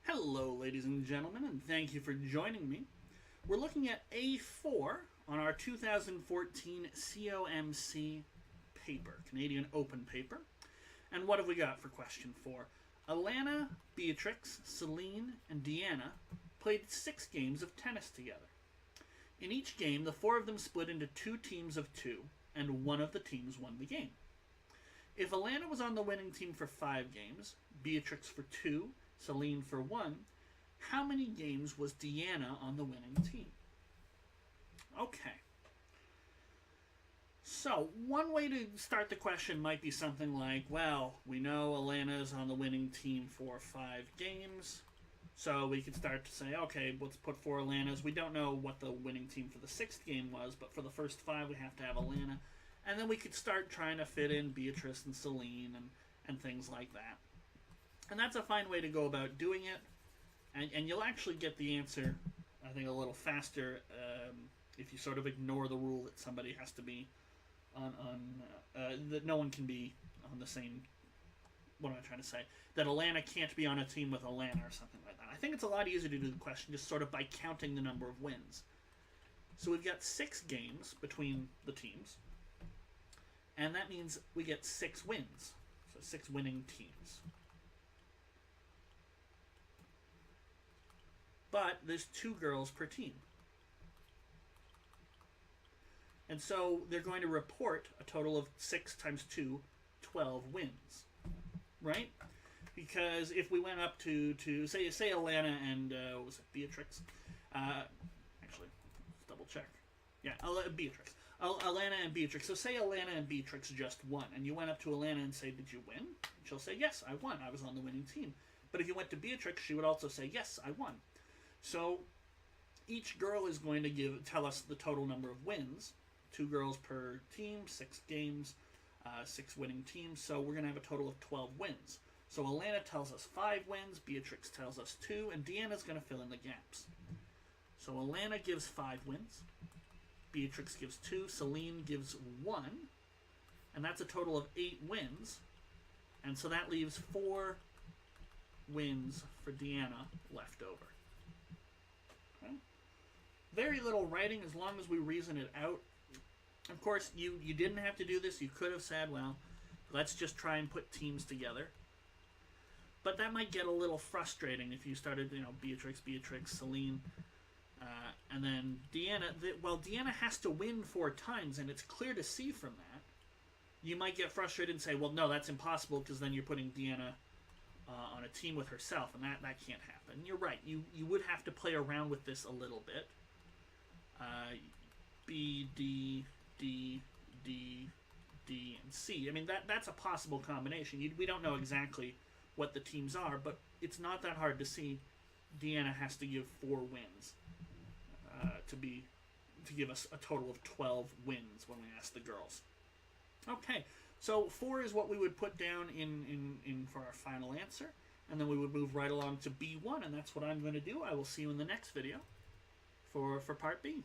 Hello, ladies and gentlemen, and thank you for joining me. We're looking at A4 on our 2014 COMC paper, Canadian Open paper. And what have we got for question 4? Alana, Beatrix, Celine, and Deanna played 6 games of tennis together. In each game, the 4 of them split into 2 teams of 2, and one of the teams won the game. If Alana was on the winning team for 5 games, Beatrix for 2, Celine for 1, how many games was Deanna on the winning team? Okay. So, one way to start the question might be something like, well, we know Alana's on the winning team for 5 games, so we could start to say, okay, let's put 4 Alanas. We don't know what the winning team for the 6th game was, but for the first 5 we have to have Alana. And then we could start trying to fit in Beatrice and Celine and things like that. And that's a fine way to go about doing it. And you'll actually get the answer, I think, a little faster if you sort of ignore the rule that somebody has to be that no one can be on the same, what am I trying to say? That Alana can't be on a team with Alana or something like that. I think it's a lot easier to do the question just sort of by counting the number of wins. So we've got 6 games between the teams. And that means we get 6 wins. So 6 winning teams. But there's 2 girls per team. And so they're going to report a total of 6 times 2, 12 wins. Right? Because if we went up to say Alana and what was it, Beatrix? Actually, let's double check. Yeah, Beatrix. Alana and Beatrix. So say Alana and Beatrix just won, and you went up to Alana and say, did you win? And she'll say, yes, I won. I was on the winning team. But if you went to Beatrix, she would also say, yes, I won. So each girl is going to tell us the total number of wins. 2 girls per team, 6 games, 6 winning teams. So we're going to have a total of 12 wins. So Alana tells us 5 wins, Beatrix tells us 2, and Deanna's going to fill in the gaps. So Alana gives 5 wins. Beatrix gives 2, Celine gives 1, and that's a total of 8 wins. And so that leaves 4 wins for Deanna left over. Okay. Very little writing as long as we reason it out. Of course, you didn't have to do this. You could have said, well, let's just try and put teams together. But that might get a little frustrating if you started, Beatrix, Celine, and then Deanna. Deanna has to win 4 times, and it's clear to see from that. You might get frustrated and say, well, no, that's impossible, because then you're putting Deanna on a team with herself, and that can't happen. You're right. You would have to play around with this a little bit. B, D, D, D, D, and C. I mean, that's a possible combination. We don't know exactly what the teams are, but it's not that hard to see. Deanna has to give 4 wins to give us a total of 12 wins when we ask the girls. Okay, so 4 is what we would put down in for our final answer, and then we would move right along to B1, and that's what I'm going to do. I will see you in the next video for part B.